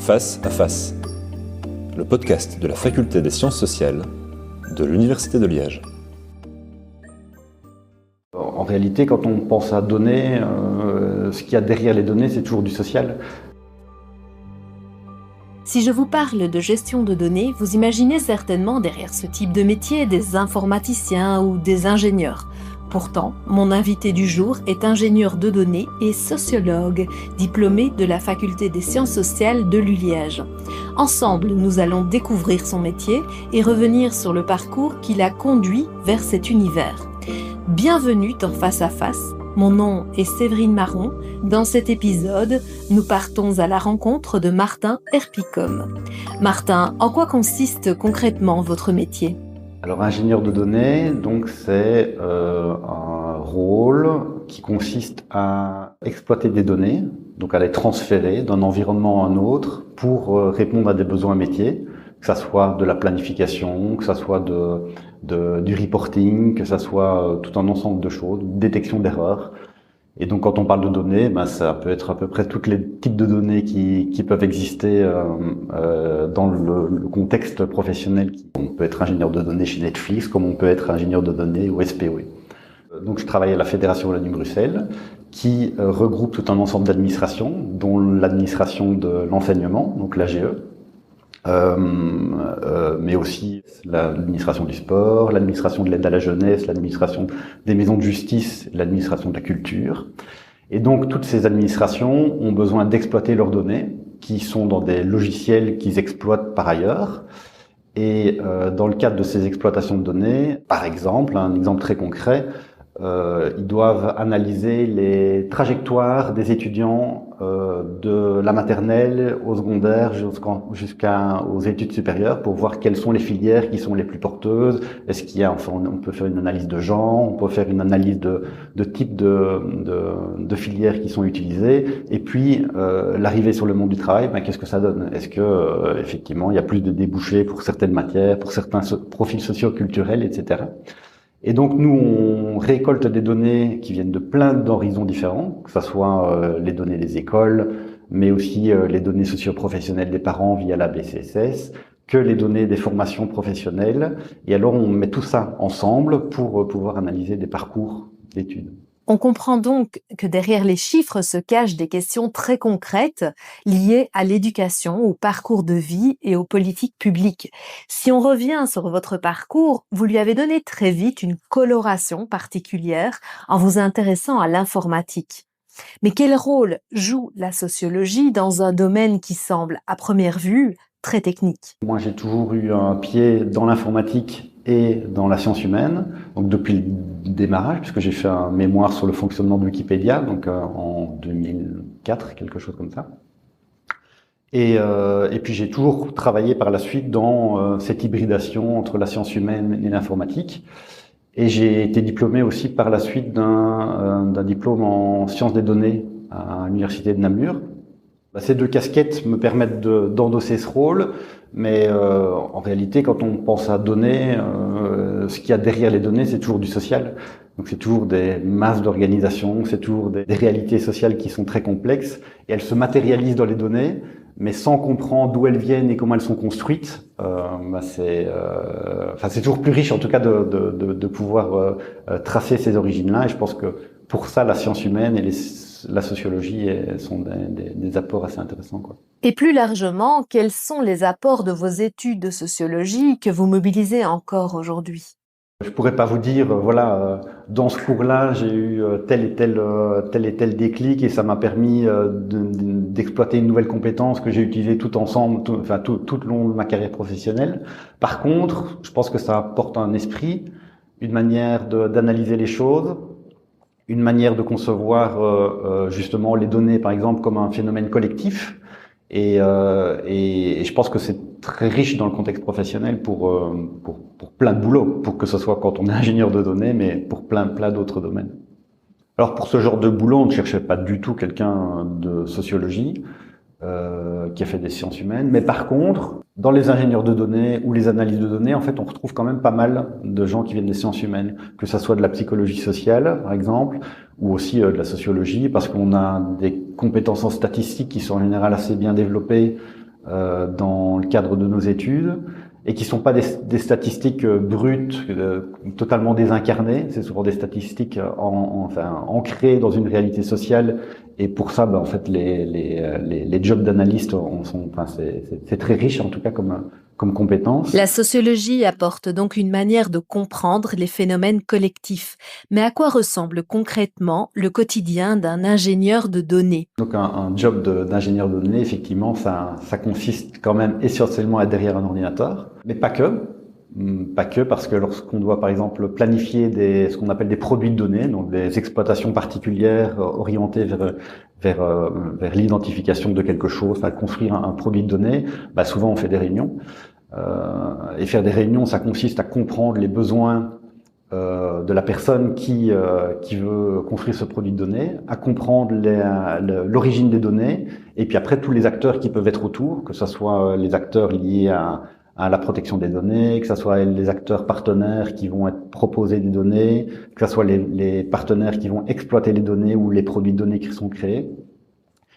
Face à Face, le podcast de la Faculté des Sciences sociales de l'Université de Liège. En réalité, quand on pense à données, ce qu'il y a derrière les données, c'est toujours du social. Si je vous parle de gestion de données, vous imaginez certainement derrière ce type de métier des informaticiens ou des ingénieurs. Pourtant, mon invité du jour est ingénieur de données et sociologue, diplômé de la Faculté des Sciences sociales de l'ULiège. Ensemble, nous allons découvrir son métier et revenir sur le parcours qui l'a conduit vers cet univers. Bienvenue dans Face à Face. Mon nom est Séverine Marron. Dans cet épisode, nous partons à la rencontre de Martin Herpicom. Martin, en quoi consiste concrètement votre métier ? Alors, ingénieur de données, donc c'est un rôle qui consiste à exploiter des données, donc à les transférer d'un environnement à un autre pour répondre à des besoins métiers, que ça soit de la planification, que ça soit du reporting, que ça soit tout un ensemble de choses, détection d'erreurs. Et donc, quand on parle de données, ça peut être à peu près tous les types de données qui peuvent exister dans le contexte professionnel. On peut être ingénieur de données chez Netflix, comme on peut être ingénieur de données au SPOE. Donc, je travaille à la Fédération Wallonie-Bruxelles, qui regroupe tout un ensemble d'administrations, dont l'administration de l'enseignement, donc l'AGE, mais aussi l'administration du sport, l'administration de l'aide à la jeunesse, l'administration des maisons de justice, l'administration de la culture. Et donc, toutes ces administrations ont besoin d'exploiter leurs données, qui sont dans des logiciels qu'ils exploitent par ailleurs. Et dans le cadre de ces exploitations de données, par exemple, un exemple très concret, ils doivent analyser les trajectoires des étudiants de la maternelle au secondaire jusqu'aux études supérieures pour voir quelles sont les filières qui sont les plus porteuses. Est-ce qu'il y a, on peut faire une analyse de genre, on peut faire une analyse de type de filières qui sont utilisées, et puis l'arrivée sur le monde du travail, qu'est-ce que ça donne? Est-ce que effectivement il y a plus de débouchés pour certaines matières, pour certains profils socio-culturels, etc. Et donc nous, on récolte des données qui viennent de plein d'horizons différents, que ce soit les données des écoles, mais aussi les données socio-professionnelles des parents via la BCSS, que les données des formations professionnelles. Et alors on met tout ça ensemble pour pouvoir analyser des parcours d'études. On comprend donc que derrière les chiffres se cachent des questions très concrètes liées à l'éducation, au parcours de vie et aux politiques publiques. Si on revient sur votre parcours, vous lui avez donné très vite une coloration particulière en vous intéressant à l'informatique. Mais quel rôle joue la sociologie dans un domaine qui semble, à première vue, très technique ? Moi, j'ai toujours eu un pied dans l'informatique et dans la science humaine, donc depuis le démarrage, puisque j'ai fait un mémoire sur le fonctionnement de Wikipédia, donc en 2004, quelque chose comme ça. Et puis j'ai toujours travaillé par la suite dans cette hybridation entre la science humaine et l'informatique. Et j'ai été diplômé aussi par la suite d'un diplôme en sciences des données à l'université de Namur. Ces deux casquettes me permettent d'endosser ce rôle, mais en réalité, quand on pense à données, ce qu'il y a derrière les données, c'est toujours du social. Donc c'est toujours des masses d'organisation, c'est toujours des réalités sociales qui sont très complexes, et elles se matérialisent dans les données, mais sans comprendre d'où elles viennent et comment elles sont construites, c'est toujours plus riche en tout cas de pouvoir tracer ces origines-là. Et je pense que pour ça, la science humaine et la sociologie sont des apports assez intéressants, quoi. Et plus largement, quels sont les apports de vos études de sociologie que vous mobilisez encore aujourd'hui ? Je pourrais pas vous dire, dans ce cours-là, j'ai eu tel et tel déclic et ça m'a permis d'exploiter une nouvelle compétence que j'ai utilisée tout le long de ma carrière professionnelle. Par contre, je pense que ça apporte un esprit, une manière d'analyser les choses, une manière de concevoir justement les données, par exemple, comme un phénomène collectif. Et je pense que c'est très riche dans le contexte professionnel pour plein de boulot, pour que ce soit quand on est ingénieur de données, mais pour plein d'autres domaines. Alors pour ce genre de boulot, on ne cherchait pas du tout quelqu'un de sociologie qui a fait des sciences humaines, mais par contre, dans les ingénieurs de données ou les analyses de données, en fait, on retrouve quand même pas mal de gens qui viennent des sciences humaines, que ça soit de la psychologie sociale, par exemple, ou aussi de la sociologie, parce qu'on a des compétences en statistique qui sont en général assez bien développées, dans le cadre de nos études et qui sont pas des statistiques brutes, totalement désincarnées. C'est souvent des statistiques ancrées dans une réalité sociale. Et pour ça, en fait, les jobs d'analystes c'est très riche en tout cas comme compétence. La sociologie apporte donc une manière de comprendre les phénomènes collectifs. Mais à quoi ressemble concrètement le quotidien d'un ingénieur de données ? Donc un job d'ingénieur de données, effectivement, ça consiste quand même essentiellement à être derrière un ordinateur, mais pas que. Pas que, parce que lorsqu'on doit par exemple planifier ce qu'on appelle des produits de données, donc des exploitations particulières orientées vers l'identification de quelque chose, construire un produit de données, souvent on fait des réunions. Et faire des réunions, ça consiste à comprendre les besoins de la personne qui veut construire ce produit de données, à comprendre l'origine des données, et puis après tous les acteurs qui peuvent être autour, que ce soit les acteurs liés à la protection des données, que ce soit les acteurs partenaires qui vont être proposés des données, que ce soit les partenaires qui vont exploiter les données ou les produits de données qui sont créés.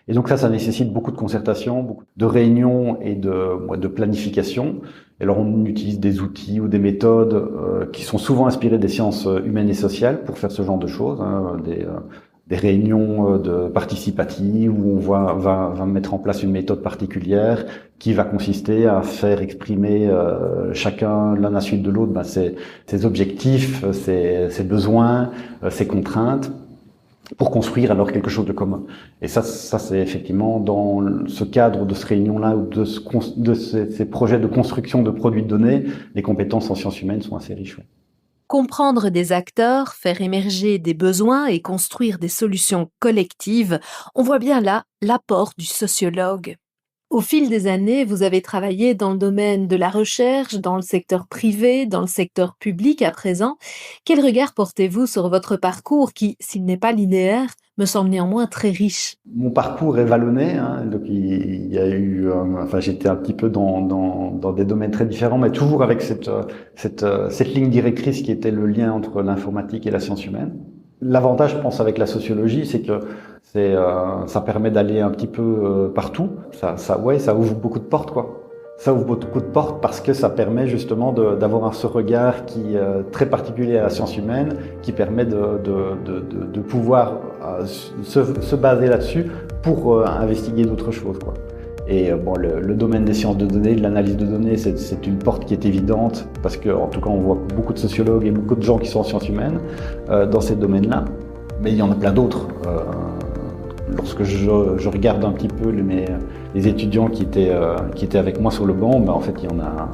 Et donc ça nécessite beaucoup de concertation, beaucoup de réunions et de planification. Et alors on utilise des outils ou des méthodes qui sont souvent inspirées des sciences humaines et sociales pour faire ce genre de choses, des réunions participatives où on va mettre en place une méthode particulière qui va consister à faire exprimer chacun l'un à la suite de l'autre ses objectifs, ses besoins, ses contraintes pour construire alors quelque chose de commun. Et ça c'est effectivement dans ce cadre de cette réunion-là ou de ces projets de construction de produits de données, les compétences en sciences humaines sont assez riches. Comprendre des acteurs, faire émerger des besoins et construire des solutions collectives, on voit bien là l'apport du sociologue. Au fil des années, vous avez travaillé dans le domaine de la recherche, dans le secteur privé, dans le secteur public à présent. Quel regard portez-vous sur votre parcours qui, s'il n'est pas linéaire, me semble néanmoins très riche? Mon parcours est vallonné, donc il y a eu, j'étais un petit peu dans des domaines très différents, mais toujours avec cette ligne directrice qui était le lien entre l'informatique et la science humaine. L'avantage, je pense, avec la sociologie, c'est que ça permet d'aller un petit peu partout. Ça ouvre beaucoup de portes, quoi. Ça ouvre beaucoup de portes parce que ça permet justement d'avoir ce regard qui est très particulier à la science humaine, qui permet de pouvoir se baser là-dessus pour investiguer d'autres choses, quoi. Et le domaine des sciences de données, de l'analyse de données, c'est une porte qui est évidente parce que, en tout cas, on voit beaucoup de sociologues et beaucoup de gens qui sont en sciences humaines dans ces domaines-là. Mais il y en a plein d'autres. Lorsque je regarde un petit peu les étudiants qui étaient avec moi sur le banc, en fait, il y en a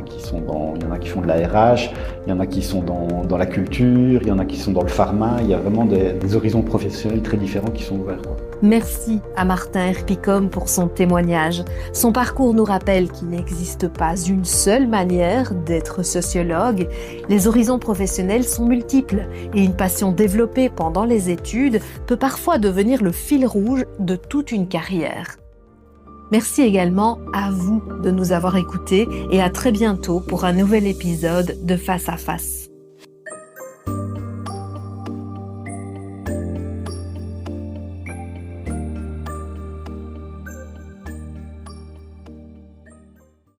qui font de la RH, il y en a qui sont dans la culture, il y en a qui sont dans le pharma. Il y a vraiment des horizons professionnels très différents qui sont ouverts, quoi. Merci à Martin Herpicom pour son témoignage. Son parcours nous rappelle qu'il n'existe pas une seule manière d'être sociologue. Les horizons professionnels sont multiples et une passion développée pendant les études peut parfois devenir le fil rouge de toute une carrière. Merci également à vous de nous avoir écoutés et à très bientôt pour un nouvel épisode de Face à Face.